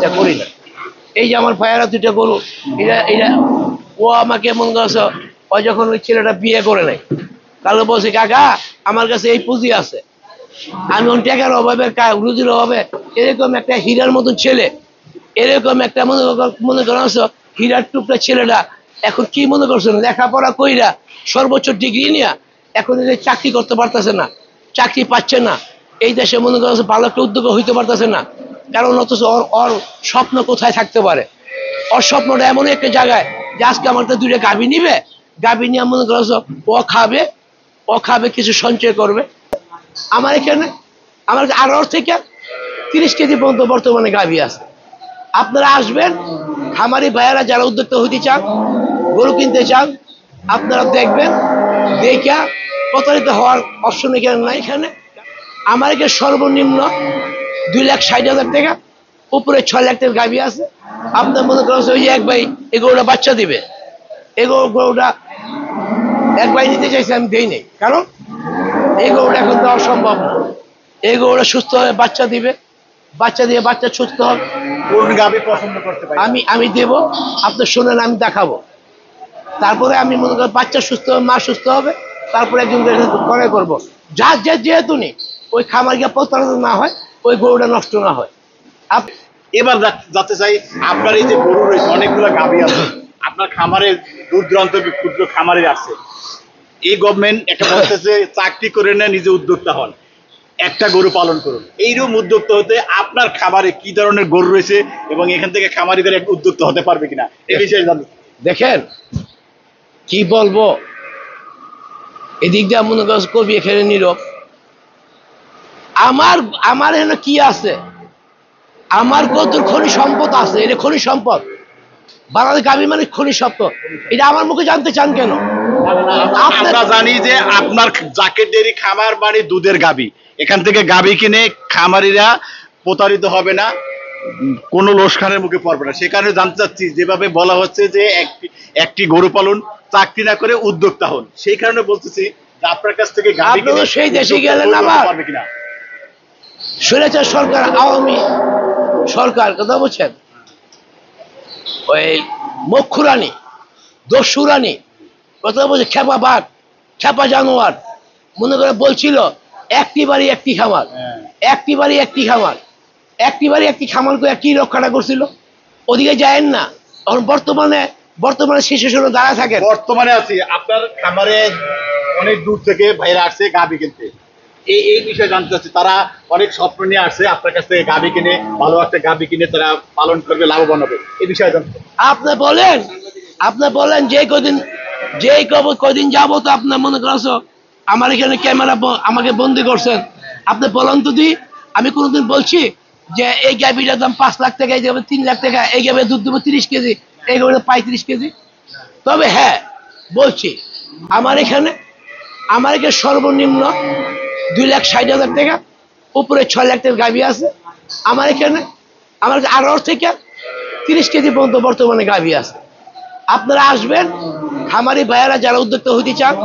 চিকিৎসা করি না। এই যে আমার ভাইয়েরা দুইটা গরু, এটা ও আমাকে মনে করছো, ও যখন ওই ছেলেটা বিয়ে করে নেয়, তাহলে বলছে কাকা আমার কাছে এই পুঁজি আছে, আমি ওই টাকার অভাবে রুজির অভাবে এরকম একটা হীরার মতন ছেলে, এরকম একটা মনে করছো হীরার টুকরা ছেলেটা এখন কি মনে করছেন লেখাপড়া কইরা সর্বোচ্চ ডিগ্রি নিয়ে এখন চাকরি করতে পারতেছে না, চাকরি পাচ্ছে না, এই দেশে মনে করছে ভালো একটা উদ্যোগ হইতে পারতেছে না। কারণ অথচ ওর স্বপ্ন কোথায় থাকতে পারে? ওর স্বপ্নটা এমন একটা জায়গায় যে আজকে আমার তো দুইটা গাভী নিবে, গাভী নিয়ে মনে করছো ও খাবে কিছু সঞ্চয় করবে। আমার এখানে আমার আরো থেকে 30 কেজি পর্যন্ত বর্তমানে গাভী আছে। আপনারা আসবেন, খামারি ভাইয়েরা যারা উদ্যোক্তা হইতে চান, গরু কিনতে চান, আপনারা দেখবেন, দেখা প্রতারিত হওয়ার অপশন এখানে নাই। এখানে আমার এখানে সর্বনিম্ন 2,60,000 টাকা, উপরে 6 লাখ টাকার গাভী আছে। আপনার মনে করেন ওই যে এক ভাই এই গরুটা বাচ্চা দিবে, এই গরুটা এক ভাই নিতে চাইছে, আমি দেই নেই, কারণ এই গরুটা এখন দেওয়া সম্ভব না। এই গরুটা সুস্থ হয়ে বাচ্চা দিবে, বাচ্চা দিয়ে বাচ্চা সুস্থ হবে, আমি দেব, আপনি শোনেন, আমি দেখাবো, তারপরে আমি মনে করি বাচ্চা সুস্থ হবে, মা সুস্থ হবে, তারপরে একজন করে করবো। যেহেতু নেই ওই খামার গিয়ে প্রতারিত না হয়, ওই গরুটা নষ্ট না হয়। এবার যাতে চাই, আপনার এই যে গরু রয়েছে অনেকগুলো গাভী আছে, আপনার খামারে দূর দূরান্ত ক্ষুদ্র খামারে আছে, এই গভর্নমেন্ট একটা বলতেছে চাকরি করে না, নিজে উদ্যোক্তা হন, একটা গরু পালন করুন। এইরকম উদ্যোক্তা হতে আপনার খামারে কি ধরনের গরু রয়েছে এবং এখান থেকে খামারিদের একটা উদ্যোক্তা হতে পারবে কিনা এই বিষয়ে জানতে। দেখেন কি বলবো, এদিক দিয়ে মনে করবি এখানে নীরব, আমার এখানে কি আছে, আমার কত খনি সম্পদ আছে, এটা খনি সম্পদ, বাংলাদেশ গাভী মানে খনি সম্পদ, এটা আমার মুখে জানতে চান কেন? আমরা জানি যে আপনার জাকের ডেয়ারি খামার মানে দুধের গাভী, এখান থেকে গাভী কিনে খামারিরা প্রতারিত হবে না, কোনো লোসখানের মুখে পড়বে না। সে কারণে জানতে চাচ্ছি, যেভাবে বলা হচ্ছে যে একটি গরু পালন, চাকরি না করে উদ্যোক্তা হন, সেই কারণে বলতেছি যে আপনার কাছ থেকে গাভী কিনে সেই দেশে গেলেন আবার পারবে কিনা। স্বৈরাচার সরকার, আওয়ামী সরকার, কথা বলছেন, ওই মক্ষুরানি দস্যুরানি কথা বলছে, খেপা বাঘ, খেপা জানোয়ার, মনে করে বলছিল একটি বাড়ি একটি খামার, একটি বাড়ি একটি খামার, একটি বাড়ি একটি খামার করে কি রক্ষাটা করছিল? ওদিকে যায়েন না। এখন বর্তমানে শিশু শুনে দাঁড়ায় থাকেন। বর্তমানে আছি আপনার খামারে, অনেক দূর থেকে ভাইরা আসছে গাভী কিনতে, এই বিষয়ে জানতে চাচ্ছি, তারা অনেক স্বপ্ন নিয়ে আসছে আপনার কাছ থেকে গাভী কিনে, ভালো একটা গাভী কিনে তারা পালন করবে, লাভবান হবে, এই বিষয়ে জানতে। আপনি বলেন যে কদিন যাবো তো আপনার মনে করছো আমার এখানে ক্যামেরা আমাকে বন্দি করছেন, আপনি বলেন তো দি, আমি কোনোদিন বলছি যে এই গাভীটার দাম 5 লাখ টাকা, এই গাভী 3 লাখ টাকা, এই গাভী দুধ দেবো 30 কেজি, এই গাভী 35 কেজি? তবে হ্যাঁ বলছি, আমার এখানে সর্বনিম্ন 2,60,000 টাকা, উপরে 6 লাখ টাকার গাভী আছে। আমার এখানে আরো থেকে 30 কেজি পর্যন্ত বর্তমানে গাভী আছে। আপনারা আসবেন, খামারি ভাইয়েরা যারা উদ্যোক্তা হইতে চান,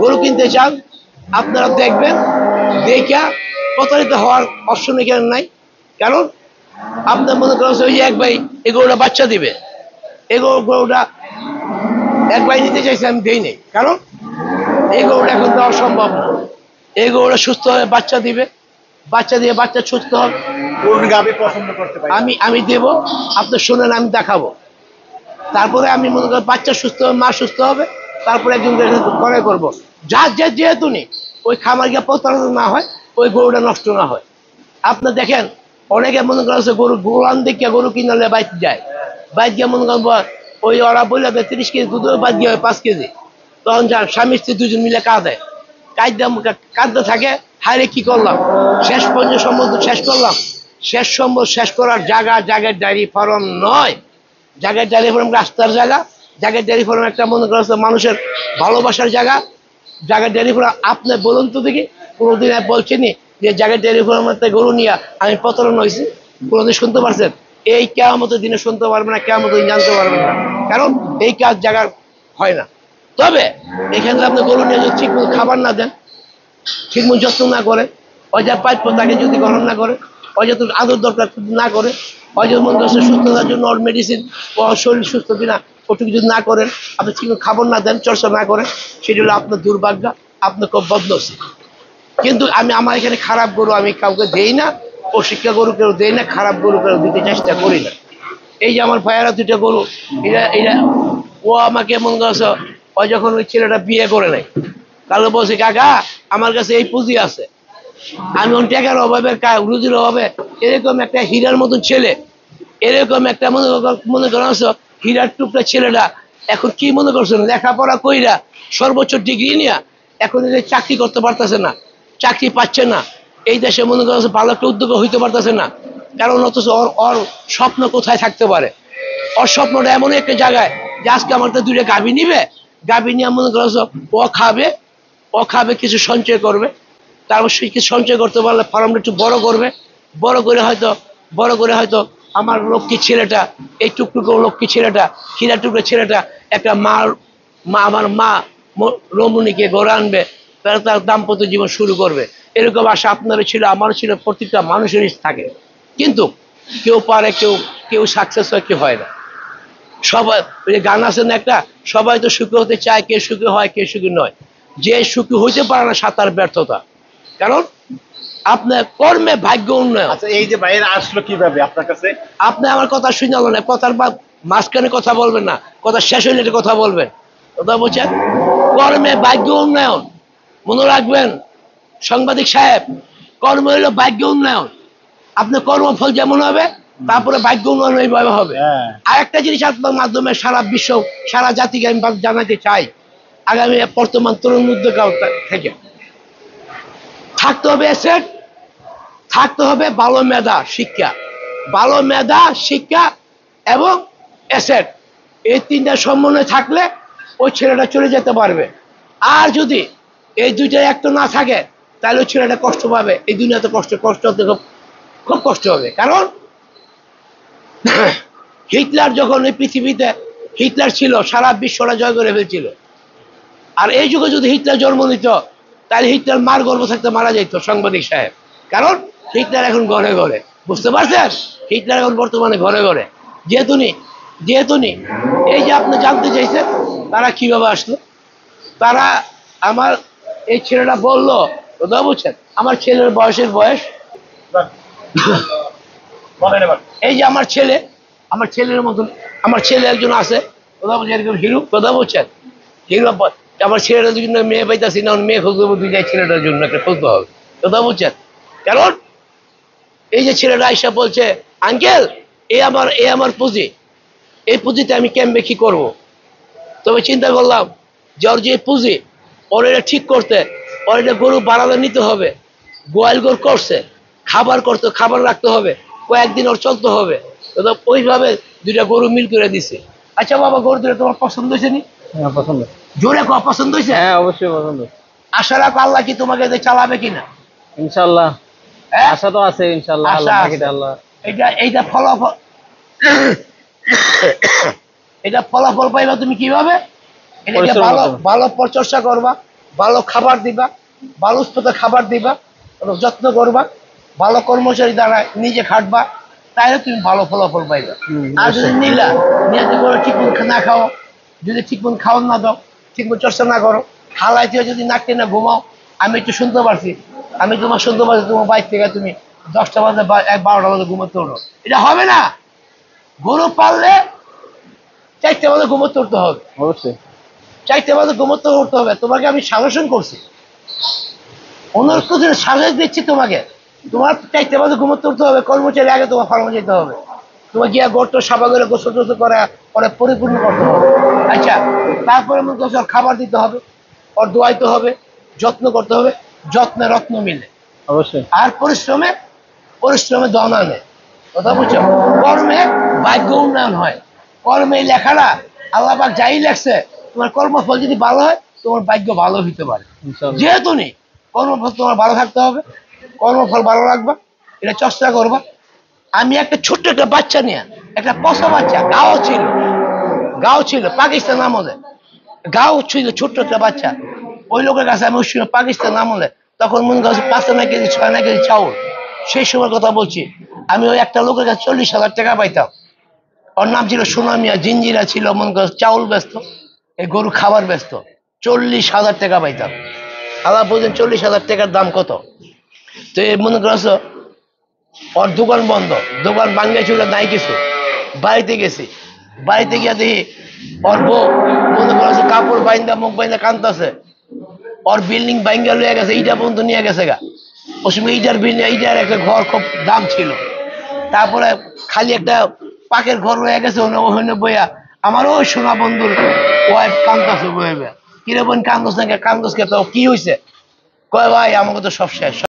গরু কিনতে চান, আপনারা দেখবেন, দেখা প্রতারিত হওয়ার অপশন এখানে নাই। কারণ আপনার মনে করেন ওই যে এক ভাই এই গরুটা বাচ্চা দিবে, এই গরুটা এক ভাই নিতে চাইছে, আমি দেই নেই, কারণ এই গরুটা এখন দেওয়া সম্ভব না। এই গরুটা সুস্থ হয়ে বাচ্চা দিবে, বাচ্চা দিয়ে বাচ্চা সুস্থ হবে, আমি দেব, আপনি শোনেন, আমি দেখাবো, তারপরে আমি মনে করি বাচ্চা সুস্থ হবে, মা সুস্থ হবে, তারপরে একজন করে করবো। যেহেতু নেই ওই খামার গিয়ে প্রতারিত না হয়, ওই গরুটা নষ্ট না হয়। আপনি দেখেন অনেকে মনে করছে গোলান দিকে গরু কিনালে বাইক যায়, বাইক গিয়ে মনে করেন ওই ওরা বললে 30 কেজি দুধ, বাইক গিয়ে 5 কেজি, তখন যান স্বামী স্ত্রী দুজন মিলে কাঁদতে থাকে, হায়রে কি করলাম, শেষ পর্যন্ত সম্বন্ধ শেষ করলাম, শেষ করার জায়গার ডায়েরি ফার্ম নয়, জায়গার ডায়েরি ফার্ম রাস্তার জায়গা, জায়গার ডায়েরি ফার্ম একটা মনে করছে মানুষের ভালোবাসার জায়গা, জায়গার ডায়েরি ফার্ম। আপনি বলুন তো দেখি, কোনোদিন বলছেনি যে জায়গার ডায়েরি ফার্মের গরু নিয়ে আমি প্রতারণ হয়েছি? কোনোদিন শুনতে পারছেন? এই কিয়ামতের দিনে শুনতে পারবে না, কিয়ামতের দিন জানতে পারবেন না, কারণ এই কাজ জায়গার হয় না। তবে এখানে আপনি গরু নিয়ে যদি ঠিকমতো খাবার না দেন, ঠিকমতো যত্ন না করে, ওই যা প্রাপ্য তাকে যদি গ্রহণ না করে, ওই যত আদর দরকার না করে, হয়তো মনে করছে সুস্থতার জন্য ওর মেডিসিন, ওর শরীর সুস্থ কিনা ওটুকু যদি না করেন, আপনি ঠিক খাবার না দেন, চর্চা না করেন, সেটা হলো আপনার দুর্ভাগ্য, আপনার খুব বদনসিব। কিন্তু আমি আমার এখানে খারাপ গরু আমি কাউকে দেই না, অশিক্ষা গরু কেউ দেই না, খারাপ গরু কেউ দিতে চেষ্টা করি না। এই যে আমার ভাইয়েরা দুইটা গরু, এটা ও আমাকে মনে করছে, ও যখন ওই ছেলেটা বিয়ে করে নাই, তাহলে বলছে কাকা আমার কাছে এই পুঁজি আছে, আমি ওর টাকার অভাবে রুজির অভাবে এরকম একটা হীরার মতন ছেলে, এরকম একটা মনে করেন হীরার টুকরা ছেলেটা এখন কি মনে করছেন, লেখাপড়া কইরা সর্বোচ্চ ডিগ্রি নিয়ে এখন এদের চাকরি করতে পারতেছে না, চাকরি পাচ্ছে না, এই দেশে মনে করছে ভালো একটা উদ্যোগ হইতে পারতেছে না। কারণ অথচ ওর স্বপ্ন কোথায় থাকতে পারে, ওর স্বপ্নটা এমন একটা জায়গায় যে আজকে আমার তো দুইটা গাভী নিবে, গাভী নিয়ে মনে করছো ও খাবে কিছু সঞ্চয় করবে, তারপর সেই কিছু সঞ্চয় করতে পারলে ফার্মটা একটু বড় করে হয়তো আমার লক্ষ্মী ছেলেটা, এই টুকটুকু লক্ষ্মী ছেলেটা, হীরা টুকরো ছেলেটা একটা আমার মা রমণীকে গড়ে আনবে, তারা তার দাম্পত্য জীবন শুরু করবে। এরকম আশা আপনারও ছিল, আমারও ছিল, প্রত্যেকটা মানুষেরই থাকে। কিন্তু কেউ পারে, কেউ সাকসেস হয়, কেউ হয় না। সবাই ওই যে গান আছে না একটা, সবাই তো সুখী হতে চায়, কে সুখী হয় কে সুখী নয়। যে সুখী হইতে পারে না সাঁতার ব্যর্থতা, কারণ আপনার কর্মে ভাগ্য উন্নয়ন। আচ্ছা, এই যে ভাইয়েরা আসলো কিভাবে আপনার কাছে? আপনি আমার কথা শুনে না, কথার মাঝখানে কথা বলবেন না, কথা শেষ হইলে একটা কথা বলবেন, কথা বলছেন। কর্মে ভাগ্য উন্নয়ন, মনে রাখবেন সাংবাদিক সাহেব, কর্ম হইল ভাগ্য উন্নয়ন। আপনার কর্মফল যেমন হবে, তারপরে ভাগ্য উন্নয়ন এইভাবে হবে। আর একটা জিনিস আপনার মাধ্যমে সারা বিশ্ব, সারা জাতিকে আমি জানাতে চাই, আগামী বর্তমান তরুণ উদ্যোক্তা থেকে থাকতে হবে অ্যাসেট, থাকতে হবে ভালো মেধা শিক্ষা, ভালো মেধা শিক্ষা এবং অ্যাসেট, এই তিনটা সমন্বয় থাকলে ওই ছেলেটা চলে যেতে পারবে। আর যদি এই দুইটা একটা না থাকে, তাহলে ওই ছেলেটা কষ্ট পাবে, এই দুনিয়াতে কষ্ট হতে খুব কষ্ট হবে। কারণ হিটলার যখন এই পৃথিবীতে, হিটলার ছিল, সারা বিশ্বটা জয় করে ফেলছিল। আর এই যুগে যদি হিটলার জন্ম নিত, তাহলে হিটলার মার গর্ভ থাকতে মারা যেত সাংবাদিক সাহেব। কারণ হিটলার এখন ঘরে ঘরে, বুঝতে পারছেন, হিটলার এখন বর্তমানে ঘরে ঘরে। যেহেতু এই যে আপনি জানতে চাইছেন তারা কিভাবে আসলো, তারা আমার এই ছেলেটা বললো, কথা বুঝছেন, আমার ছেলের বয়স এই যে আমার ছেলের মতন আমার ছেলে একজন আছে, কথা বলছেন, একজন হিরো, কথা বলছেন, হিরো। আমার ছেলেটার জন্য মেয়ে পাইতেছি না, মেয়ে খুঁজতে হবে, দুই ছেলেটার জন্য একটা খুঁজতে হবে, কথা বলছেন। কারণ এই যে ছেলেটা আইসা বলছে আঙ্কেল এ আমার পুঁজি, এই পুঁজিতে আমি কেমবে কি করবো। তবে চিন্তা করলাম যে ওর যে পুঁজি, ওর এটা ঠিক করতে, ওর এটা গরু বাড়ালে নিতে হবে, গোয়াল গরু করছে, খাবার রাখতে হবে, কয়েকদিন ওর চলতে হবে, ওইভাবে দুইটা গরু মিল করে দিছে। আচ্ছা বাবা, গরু দুটো তোমার পছন্দ হয়েছে নি? হ্যাঁ পছন্দ। জোরে কো পছন্দ হয়েছে? হ্যাঁ অবশ্যই পছন্দ। আশা রাখো আল্লাহ কি তোমাকে চালাবে কিনা? ইনশাআল্লাহ, হ্যাঁ আশা তো আছে ইনশাআল্লাহ। আশা আল্লাহ আছে। বাকিটা আল্লাহ। এইটা ফলাফল পাইবা তুমি কিভাবে? এটাকে পরিশ্রম ভালো করতে হবে। ভালো পরিচর্যা করবা, ভালো খাবার দিবা, ভালো উৎপাদক খাবার দিবা, যত্ন করবা, ভালো কর্মচারী দ্বারা নিজে খাটবা, তাহলে তুমি ভালো ফলাফল পাইবা। আর যদি নিয়ে করে ঠিক মতো না খাও, যদি ঠিক মতো খাওয়ান না দাও, ঠিক মতো চর্চা না করো, হালাইতে যদি নাক টেনে ঘুমাও, আমি একটু শুনতে পারছি, আমি তোমার শুনতে পারছি তোমার বাইক থেকে তুমি 10টা বাজে 12টা বাজে ঘুমাতে ওঠো, এটা হবে না। গরু পাললে 4টা বাজে ঘুমাতে উঠতে হবে, অবশ্যই 4টা বাজে ঘুমাতে উঠতে হবে। তোমাকে আমি সাজেশন করছি, অনুরোধ করছি, সাজেশ দিচ্ছি তোমাকে, তোমার 4টা বাজে ঘুমাতে উঠতে হবে, কর্মচারী আগে তোমার ফার্মে যেতে হবে, তোমার গিয়া গর্ত সাফা করে গোসল টোসল করে পরে পরিপূর্ণ করতে হবে। আচ্ছা, তারপরে মনে করছো ওর খাবার দিতে হবে, ওর দোয়াইতে হবে, যত্ন করতে হবে, যত্নে রত্ন মিলে। অবশ্যই। আর পরিশ্রমে দন আনে, কথা বুঝছো। কর্মে ভাগ্য উন্নয়ন হয়, কর্মে লেখাটা আল্লাহ পাক যাই লেখছে, তোমার কর্মফল যদি ভালো হয় তোমার ভাগ্য ভালো হইতে পারে। ইনশাআল্লাহ। যেহেতু নেই কর্মফল তোমার ভালো থাকতে হবে, কর্মফল ভালো রাখবা, এটা চেষ্টা করবা। আমি একটা ছোট্ট একটা বাচ্চা নিয়ে, একটা পশা বাচ্চা, গাও ছিল পাকিস্তান আমলে, গাও ছিল ছোট্ট একটা বাচ্চা, ওই লোকের কাছে আমি পাকিস্তান আমলে, তখন মনে করছে 5 আনা কেজি 6 আনা কেজি চাউল, সেই সময় কথা বলছি, আমি ওই একটা লোকের কাছে 40,000 টাকা পাইতাম। ওর নাম ছিল সুনামিয়া, জিঞ্জিরা ছিল, মন করে চাউল ব্যস্ত, এই গরু খাবার ব্যস্ত। 40,000 টাকা পাইতাম। আল্লাহ বলছেন 40,000 টাকার দাম কত। তো এই মনে করছো ওর দোকান বন্ধ, দোকান ভাঙ্গে ছিল, নাই কিছু। বাড়িতে গেছি, বাড়িতে গিয়ে দেখি ওর বউ মনে করছে কাপড় বাইন্দা মুখ বাইন্দা কান্দতেছে। ওর বিল্ডিং বাইঙ্গা লয়ে গেছে, ইটা পর্যন্ত নিয়ে গেছে গা। ওই সময় ইটার বিল্ডিং, ইটার একটা ঘর খুব দাম ছিল। তারপরে খালি একটা পাকের ঘর রয়ে গেছে ওখানে বইয়া। আমার ওই সোনা বন্ধুর ওয়াইফ কান্দতেছে বয়ে, কিরে বোন কান্দস না, কান্দস কে, তো কি হয়েছে? কয় ভাই আমাকে তো সব শেষ।